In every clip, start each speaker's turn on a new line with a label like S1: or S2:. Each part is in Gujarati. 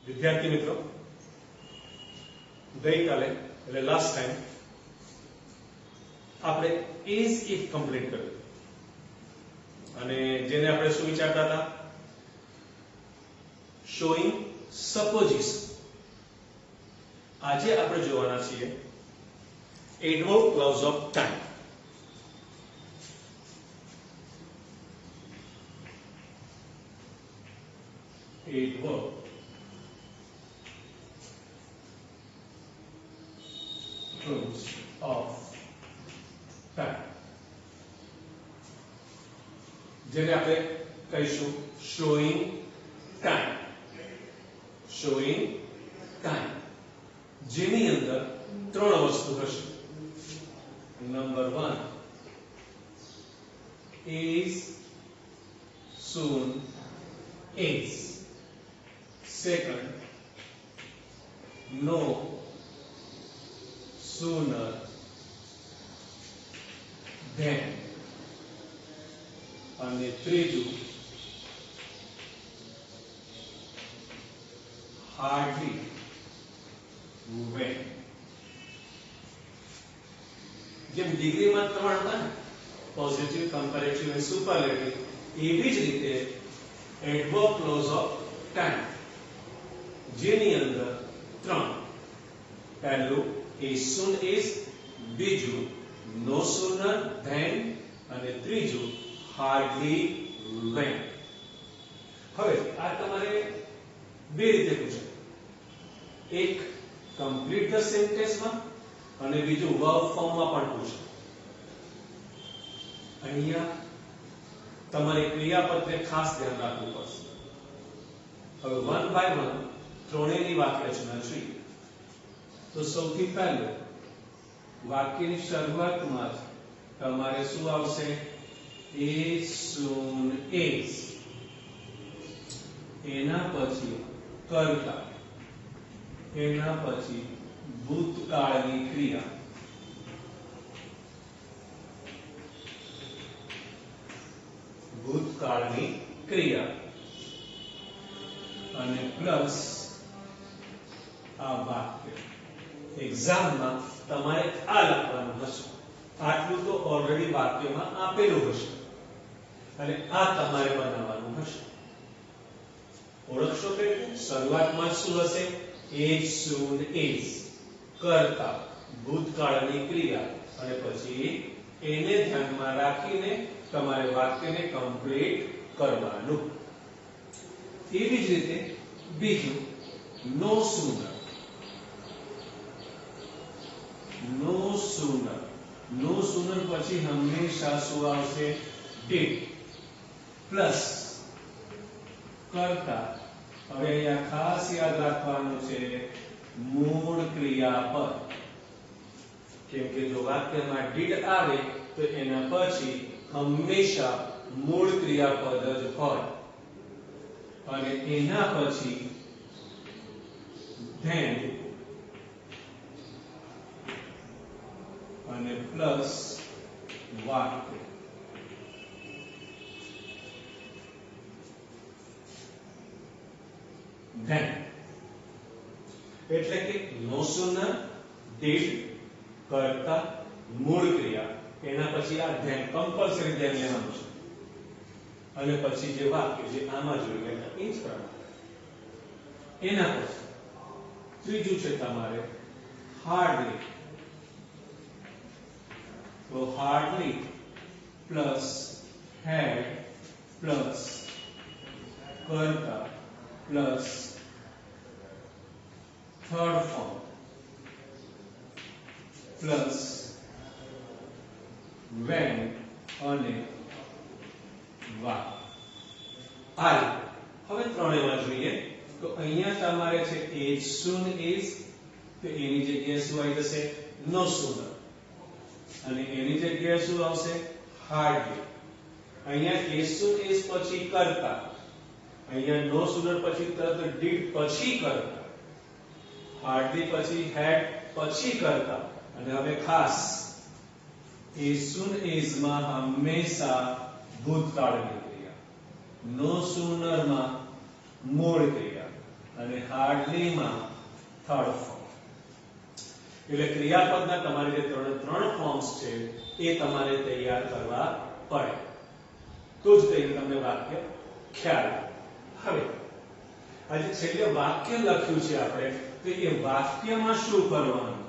S1: વિદ્યાર્થી મિત્રો, ગઈકાલે એટલે લાસ્ટ ટાઈમ આપણે ઇઝ ઇફ કમ્પ્લીટ કર્યું અને જેને આપણે શું વિચારતા હતા, શોઈંગ સપોઝિશન. આજે આપણે જોવાના છીએ adverb clause of time. Adverb clause of time, જેને આપણે કહીશું શોઈંગ ટાઈમ. શોઈંગ ટાઈમ જેની અંદર ત્રણ વસ્તુ હશે. Number 1 is, soon, is. Second, no, sooner, than. અને ત્રીજું hardly, when. જેમ ડિગ્રીમાં ત્રણ હતા ને, પોઝિટિવ, કમ્પેરેટિવ અને સુપરલેટિવ, એવી જ રીતે એડવર્બ ક્લોઝ ઓફ ટાઈમ જેની અંદર ત્રણ. પહેલું is, soon, is. બીજું no sooner than અને ત્રીજું hardly, when. હવે આ તમારે બે રીતે પૂછે, એક કમ્પ્લીટ ધ સેન્ટેન્સમાં અને બીજું વર્બ ફોર્મમાં પણ પૂછે. અહીંયા તમારે ક્રિયાપદને ખાસ ધ્યાન રાખવું પડશે. હવે વન બાય વન ત્રણેયની વાક્યરચના જોઈએ. તો સૌથી પહેલું વાક્યની શરૂઆતમાં જ તમારે શું આવશે? is, soon, is. એના પછી કર્તા, એના પછી ભૂતકાળની ક્રિયા, ભૂતકાળની ક્રિયા અને પ્લસ આ વાક્ય. એક્ઝામમાં તમારે આ લખવાનું હશે. આટલું તો ઓલરેડી વાક્યમાં આપેલું હશે અને આ તમારે બનાવવાનું હશે. ઓળખશો કે શરૂઆતમાં શું હશે? is, soon, is. કર્તા, ભૂતકાળની ક્રિયા અને પછી એને ધ્યાનમાં રાખીને તમારે વાક્યને કમ્પ્લીટ કરવાનું. એવી જ રીતે બીજું no sooner. no sooner. no sooner પછી હંમેશા શું આવશે? did પ્લસ કર્તા. હવે અહીંયા ખાસ યાદ રાખવાનું છે મૂળ ક્રિયાપદ, કેમ કે જો વાક્યમાં did આવે તો એના પછી હંમેશા મૂળ ક્રિયાપદ જ હોય અને એના પછી then અને પ્લસ વાક્ય. then એટલે કે no sooner, did, કર્તા, મૂળ ક્રિયા, એના પછી આ then કમ્પલસરી then લેવાનું છે અને પછી જે વાક્ય જે આમાં જોઈ ગયા એ જ પ્રમાણે. એના પછી ત્રીજું છે તમારે hardly. તો hardly પ્લસ had પ્લસ કર્તા plus third form plus when અને વાક્ય. આ હવે ત્રણેયમાં જોઈએ તો અહીંયા તમારે છે is, soon, is. તો એની જગ્યાએ શું આવી જશે? no sooner. અને એની જગ્યાએ શું આવશે? hardly. અહીંયા is, soon, is પછી કર્તા, અહીંયા no sooner પછી તરત did પછી કર્તા, hardly પછી had પછી કર્તા અને હવે ખાસ is, soon, is માં હંમેશા ભૂતકાળની ક્રિયા, no sooner માં મૂળ ક્રિયા અને હાર્ડલી માં થર્ડ ફોર્મ. એટલે ક્રિયાપદના તમારે જે ત્રણ ફોર્મ્સ છે એ તમારે તૈયાર કરવા પડે, તો જ તમને વાક્ય ખ્યાલ આવે. હવે આજે છેલ્લે વાક્ય લખ્યું છે આપણે, તો એ વાક્યમાં શું કરવાનું?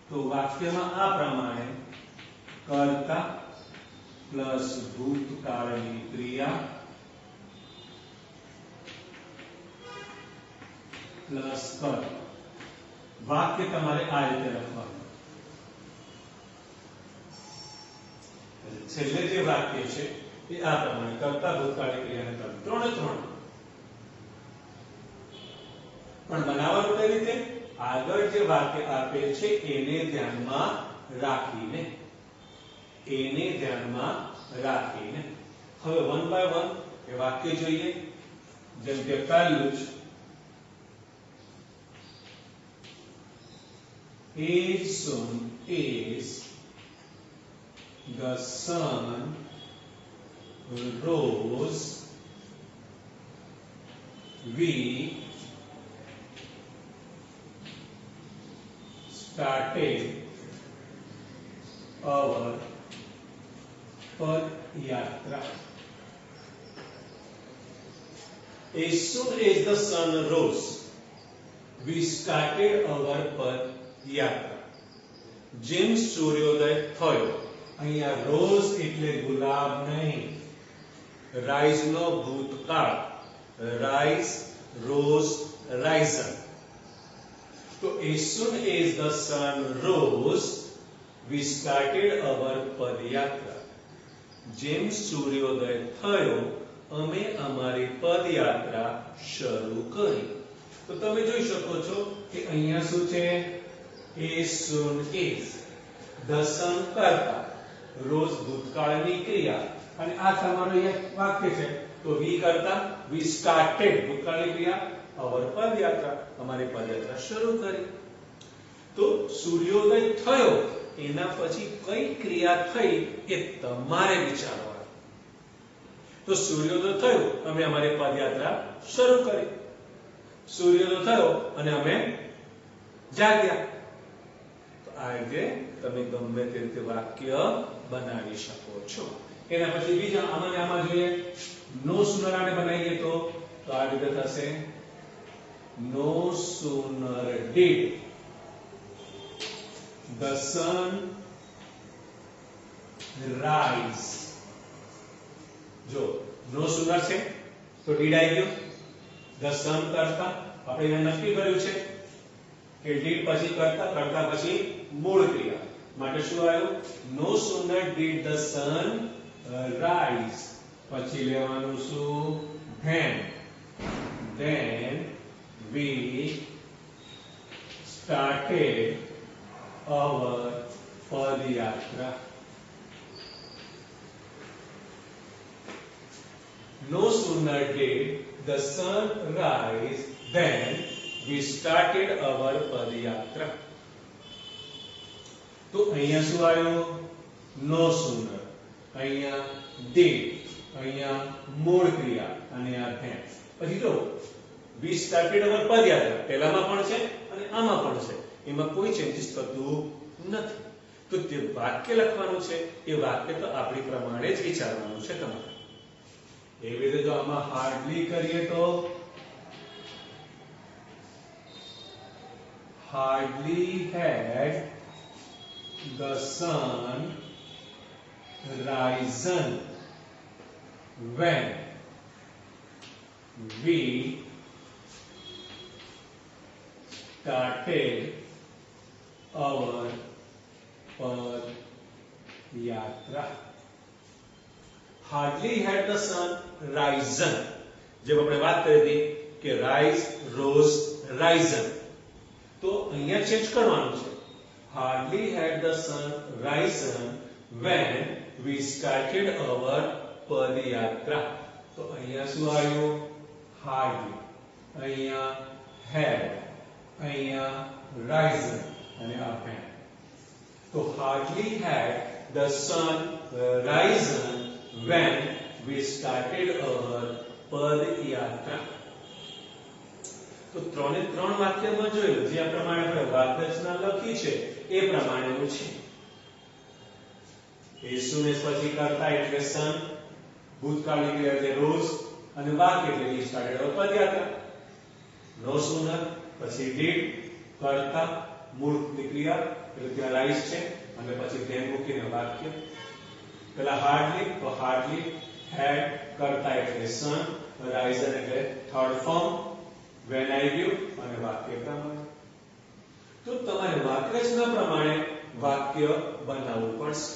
S1: તો વાક્યમાં આ પ્રમાણે કર્તા પ્લસ ભૂતકાળની ક્રિયા પ્લસ કર્મ. વાક્ય તમારે આ રીતે લખવાનું. છેલ્લે જે વાક્ય છે એ આ પ્રમાણે કર્તા ભૂતકાળની ક્રિયાને કર્મ, ત્રણે ત્રણ. પણ બનાવવાનું કઈ રીતે? આગળ જે વાક્ય આપે છે એને ધ્યાનમાં રાખીને, હવે વન બાય વન એ વાક્ય જોઈએ. જેમ કે પહેલું જ, as soon as the sun rose, we started our પદયાત્રા. As soon as the sun rose, we started our પદયાત્રા. જેમ સૂર્યોદય થયો. અહીંયા રોઝ એટલે ગુલાબ નહીં, રાઈઝ નો ભૂતકાળ, રાઈઝ, રોઝ, રાઇઝન. તો as soon as the sun rose, we started our પદયાત્રા. જેમ સૂર્યોદય થયો અમે અમારી પદયાત્રા શરૂ કરી. તો તમે જોઈ શકો છો કે અહીંયા શું છે? as soon as, the sun કર્તા, રોજ ભૂતકાળની ક્રિયા, અને આ તમારું અહીંયા વાક્ય છે. તો we કરતા, we started ભૂતકાળની ક્રિયા, our પદયાત્રા, અમારી પદયાત્રા શરૂ કરી. તો સૂર્યોદય થયો એના પછી કઈ ક્રિયા થઈ એ તમારે વિચારવાનું. તો સૂર્યોદય થયો અમે અમારી પદયાત્રા શરૂ કરી. સૂર્યોદય થયો અને અમે જાગ્યા. તો આ રીતે તમે ગમે તે રીતે વાક્ય બનાવી શકો છો. એના પછી બીજા આમાં જોઈએ, નો sooner આને બનાવીએ તો આ રીતે થશે, no sooner did the sun rise. જો નો sooner છે તો did આવી ગયો. the sun કરતા આપણે એને નક્કી કર્યું છે કે did પછી કરતા, કરતા પછી મૂળ ક્રિયા માટે શું આવ્યું? no sooner did the sun rise. પછી લેવાનું શું? then we started our padiyatra. No sooner did the sun rise than we started our padiyatra. તો અહીંયા શું આવ્યું? no sooner, અહીંયા did, અહીંયા મૂળ ક્રિયા અને આ then. પછી જો we started our padiyatra પહેલામાં પણ છે અને આમાં પણ છે, એમાં કોઈ ચેન્જીસ થતું નથી. તો જે વાક્ય લખવાનું છે એ વાક્ય તો આપણી પ્રમાણે જ વિચારવાનું છે તમારે. એવી રીતે જો આમાં હાર્ડલી કરીએ તો hardly had the sun risen when we started our padiyatra. Hardly had the sun risen. जब આપણે વાત કરી હતી કે rise, rose, risen, તો અહીંયા ચેન્જ કરવાનું છે. Hardly had the sun risen when we started our padiyatra. તો અહીંયા શું આવ્યું? hardly, અહીંયા had, અહીંયા risen અને આ when. તો hardly had the sun risen when we started our padiyatra. તો ત્રણે ત્રણ વાક્યમાં જોયું જે પ્રમાણે આપણે વાક્યરચના લખી છે એ પ્રમાણેનું છે. as soon as પછી કરતા એટલે સન, ભૂતકાળની ક્રિયા એટલે રોજ અને વાક્ય એટલે he started હવે પદયાત્રા. no sooner પછી did કરતા મૂળની ક્રિયા એટલે ત્યાં રાઈઝ છે અને પછી then મૂકીને વાક્ય. પેલા હાર્ડલી તો હાર્ડલી, had કરતા એટલે સન, રાઇઝર એટલે third form, when I give અને વાક્ય પ્રમાણે. તો તમારે વાક્યરચના પ્રમાણે વાક્ય બનાવવું પડશે.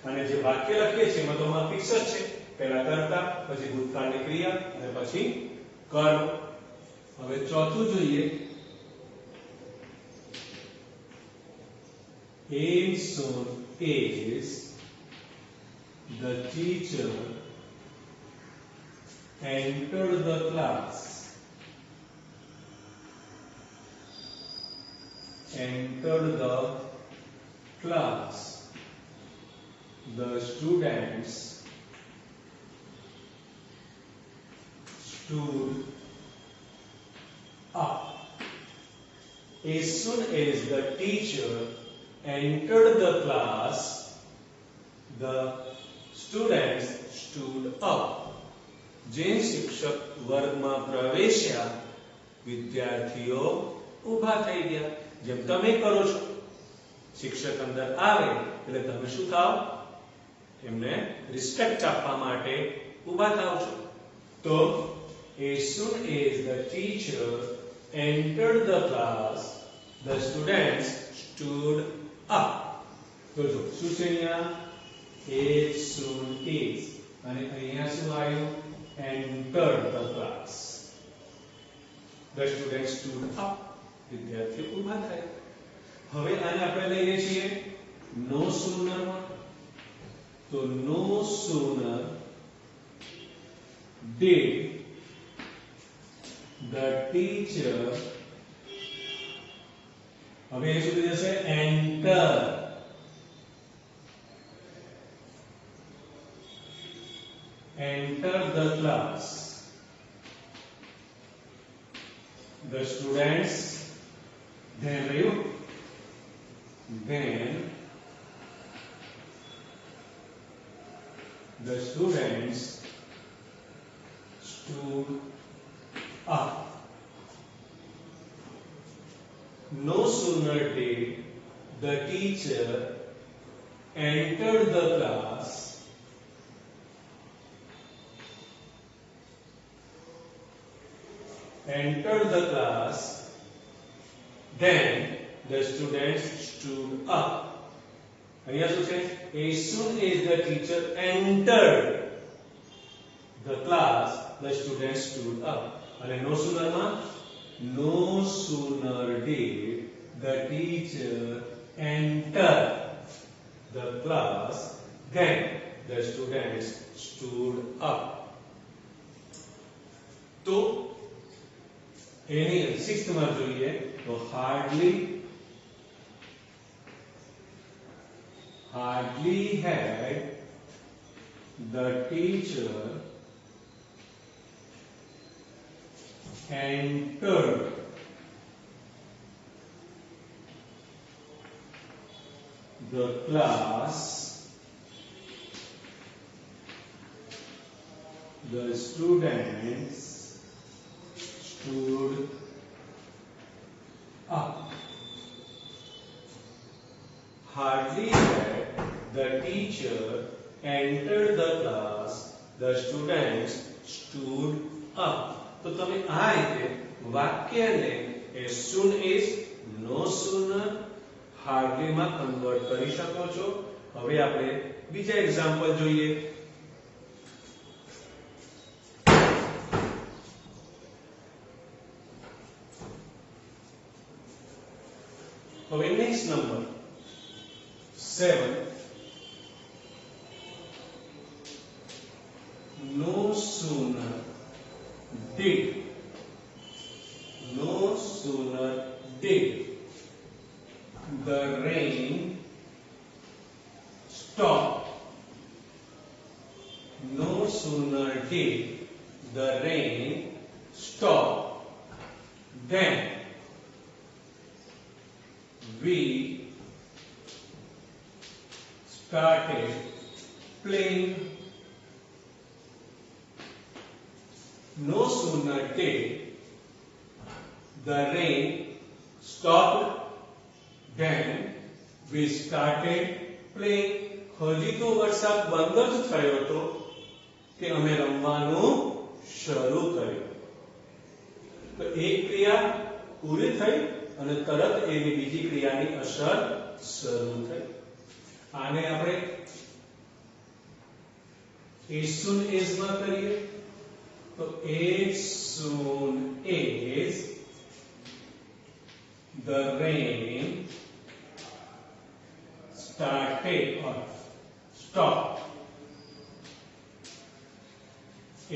S1: અને જે વાક્ય લખીએ છીએ એમાં તો આમાં ફિક્સ જ છે, પહેલા કરતા પછી ભૂતકાળની ક્રિયા અને પછી કર્મ. હવે ચોથું જોઈએ, as soon as the teacher entered the class, the students stood up. As soon as the teacher entered the class, the students stood up. જેમ શિક્ષક વર્ગમાં પ્રવેશ્યા વિદ્યાર્થીઓ ઊભા થઈ ગયા. જેમ તમે કરો છો, શિક્ષક અંદર આવે એટલે તમે શું થાવ? એમને રિસ્પેક્ટ આપવા માટે ઊભા થાવ છો. તો as soon as the teacher entered the class, the students stood up. તો જો શું છે અહીંયા? as soon as અને અહીંયા શું આવ્યું? entered the class. The students stood up. વિદ્યાર્થીઓ ઊભા થયા. હવે આને આપણે લઈએ છીએ no sooner માં. તો no sooner did the teacher, હવે એ શું થઈ જશે? enter. enter the class, the students, then the students stood up. No sooner did the teacher entered the class, then the students stood up. અહીંયા શું છે? as soon as the teacher entered the class, the students stood up. અને no sooner માં no sooner did the teacher enter the class, then the students stood up. તો એની સિક્સ્થ માં જોઈએ તો hardly had the teacher entered the class, the students stood up. Hardly had the teacher entered the class, the students stood up. તો તમે આ રીતે વાક્યને as soon as, no sooner, hardly માં કન્વર્ટ કરી શકો છો. હવે આપણે બીજા એક્ઝામ્પલ જોઈએ. હવે next number 7. No sooner did the rain stop. No sooner did the rain stop when we started playing. No sooner did the rain stopped than we started playing. હજી તો વરસાદ બંધ જ થયો હતો કે અમે રમવાનું શરૂ કર્યું. તો એક ક્રિયા પૂરી થઈ અને તરત એની બીજી ક્રિયાની અસર શરૂ થઈ. આને આપણે as soon as માં કરીએ તો as soon as the rain started or stopped.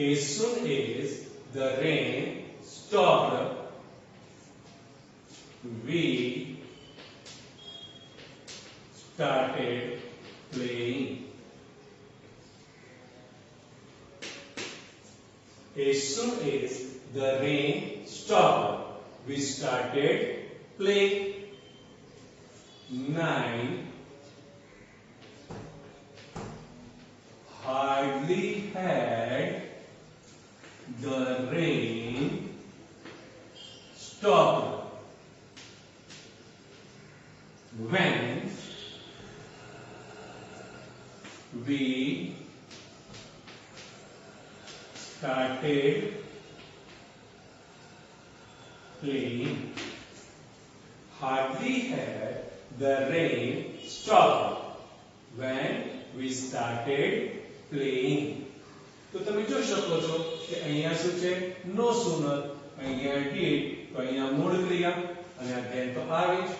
S1: As soon as the rain stopped, we started playing. As soon as the rain stopped, we started playing. 9. Hardly had the rain stopped when we started playing. Hardly had the rain stopped when we started playing. તો તમે જોઈ શકો છો કે અહીંયા શું છે નો sooner, અહીંયા did, તો અહીંયા મૂળ ક્રિયા અને આ then તો આવી જ.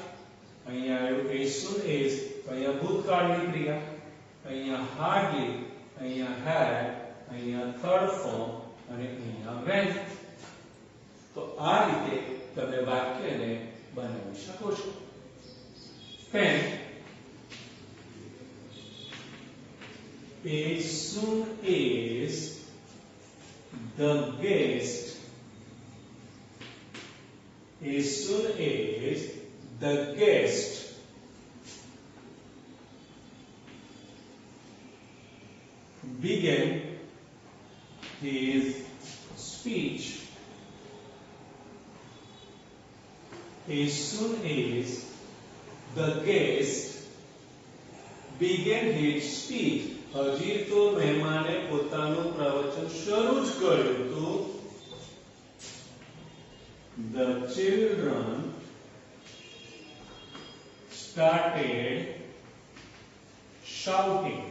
S1: અહીંયા આવ્યું as soon as, તો અહીંયા ભૂતકાળની ક્રિયા, અહીંયા hardly, અહીંયા had, અહીંયા third form અને અહીંયા when. તો આ રીતે તમે વાક્યને બનાવી શકો છો. 10. As soon as the guest began his speech. As soon as the guest began his speech, હજી તો મહેમાને પોતાનું પ્રવચન શરૂ જ કર્યું હતું. The children started shouting.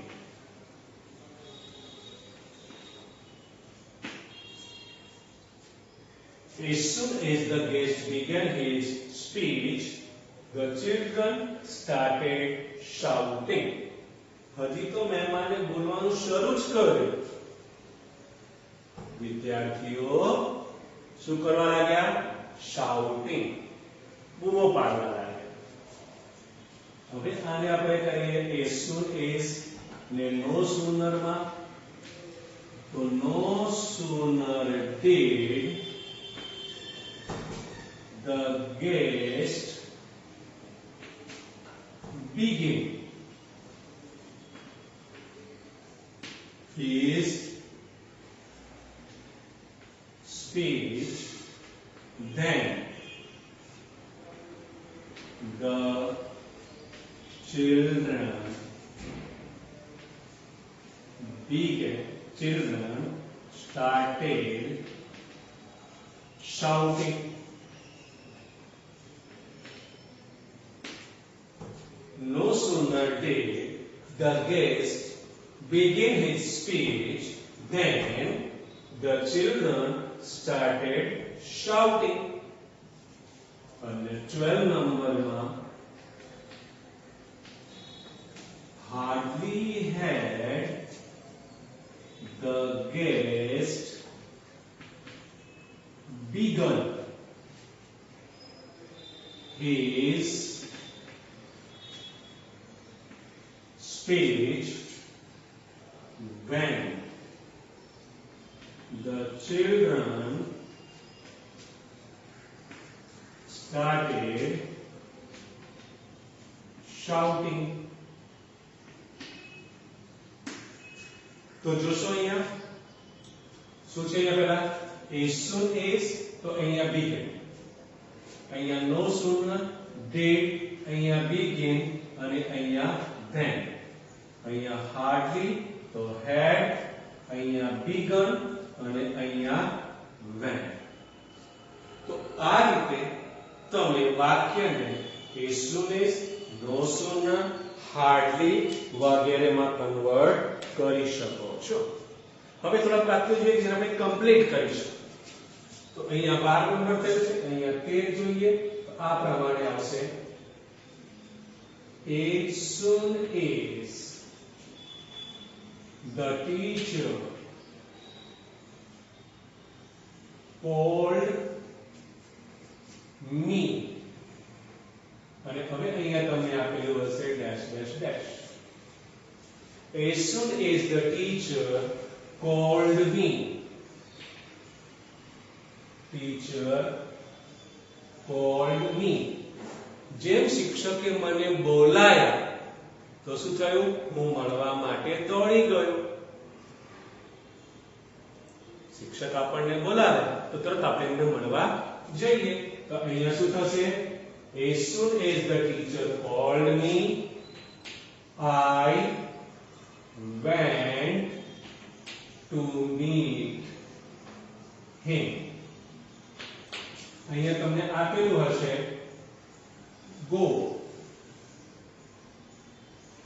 S1: As soon as the guest began his speech, the children started shouting. હજી તો મહેમાને બોલવાનું શરૂ જ કર્યું. વિદ્યાર્થીઓ શું કરવા લાગ્યા? શાઉટિંગ, બૂમો પાડવા લાગ્યા. હવે આને આપણે કરીએ as soon as ને no sooner માં. તો no sooner did the guest begin his speech, then the children started shouting. No sooner did the guest begin his speech then the children started shouting. And 12 number માં hardly had the guest begun his speech when the children started shouting. तो જોશો અહીંયા શું છે અહીંયા પહેલા as soon as તો અહીંયા begin, અહીંયા no sooner did અહીંયા begin અને અહીંયા then, અહીંયા hardly તો had, અહીંયા begun અને અહીંયા when. તો આ રીતે તમે વાક્યને as soon as, no sooner, hardly વગેરેમાં કન્વર્ટ કરી શકો છો. હવે થોડા વાક્યો જોઈએ જેને આપણે કમ્પ્લીટ કરીશું. તો અહીંયા 12 નંબર થયો છે, અહીંયા 13 જોઈએ. તો આ પ્રમાણે આવશે as soon as the teacher called me. અને હવે અહીંયા તમને આપેલું હશે dash dash dash. As soon as the teacher called me. Teacher called me. જેમ શિક્ષકે મને બોલાયા તો શું થયું? હું મળવા માટે દોડી ગયો. શિક્ષક આપણને બોલાવે તો તરત આપણે એમને મળવા જઈએ. તો અહીંયા શું થશે? As soon as the teacher called me, I went to meet him. અહીંયા તમને આપેલું હશે go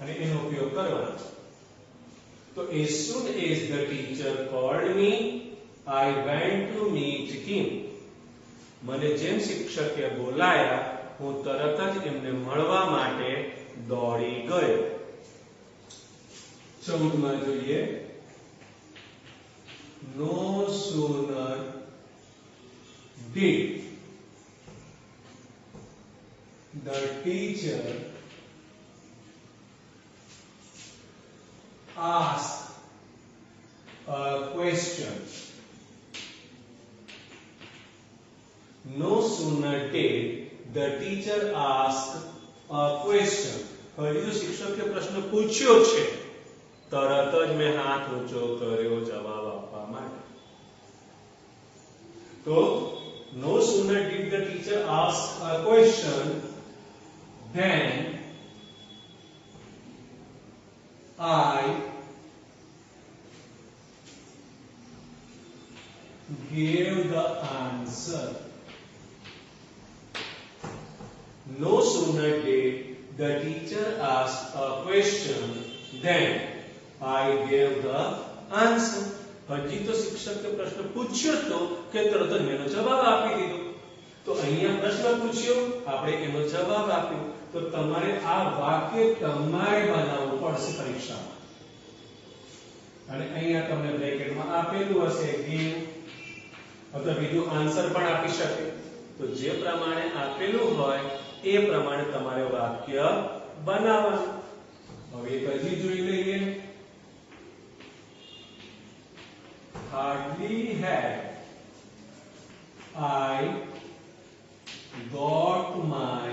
S1: અને એનો ઉપયોગ કરવાનો. તો as soon as the teacher called me, I went to meet him. મને જેમ શિક્ષકે બોલાયા હું તરત જ એમને મળવા માટે દોડી ગયો. 14 માં જોઈએ no sooner did the teacher ask a question. No sooner did the teacher ask a question. હજુ શિક્ષકે પ્રશ્ન પૂછ્યો છે તરત જ મેં હાથ ઊંચો કર્યો જવાબ આપવા માટે. તો no sooner did the teacher ask a question then I gave the answer. No sooner did the teacher ask a question then I gave the answer. હજી તો શિક્ષકે પ્રશ્ન પૂછ્યો તો કે તરત જ એનો જવાબ આપી દીધો. તો અહીંયા પ્રશ્ન પૂછ્યો, આપણે એનો જવાબ આપ્યો. તો તમારે આ વાક્ય તમારે બનાવવું પડશે પરીક્ષામાં. અને અહીંયા તમને બ્રેકેટમાં આપેલું હશે give અથવા બીજું આન્સર પણ આપી શકે. તો જે પ્રમાણે આપેલું હોય એ પ્રમાણે તમારે વાક્ય બનાવવાનું. હવે એક હજી જોઈ લઈએ. Hardly had I got my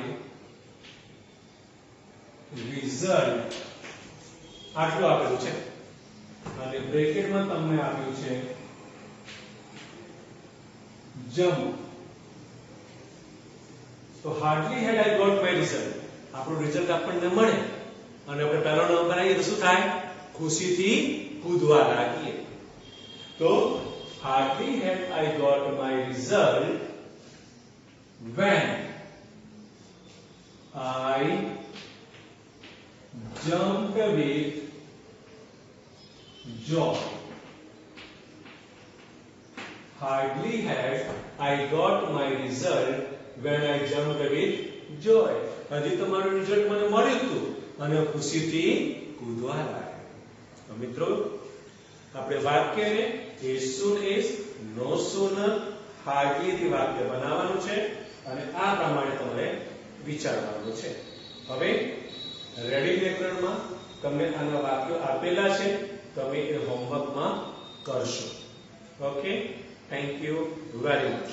S1: result. આટલું આપેલું છે અને બ્રેકેટમાં તમને આપ્યું છે jump. તો hardly had I got my result. આપણું રિઝલ્ટ આપણને મળે અને આપણે પહેલો નંબર આવીએ તો શું થાય? ખુશીથી કૂદવા લાગીએ. તો hardly had I got my result when I jumped with joy. Hardly had I got my result when I jumped with joy. હજી તમારું રિઝલ્ટ મને મળ્યું હતું અને ખુશીથી કૂદવા લાગ્યા. તો મિત્રો આપણે વાક્યને as soon as, no sooner, hardly થી વાક્ય બનાવવાનું છે અને આ પ્રમાણે તમારે વિચારવાનું છે. હવે રેડી વ્યાકરણમાં તમને આના વાક્યો આપેલા છે, તમે એ હોમવર્કમાં કરશો. Okay, thank you very much.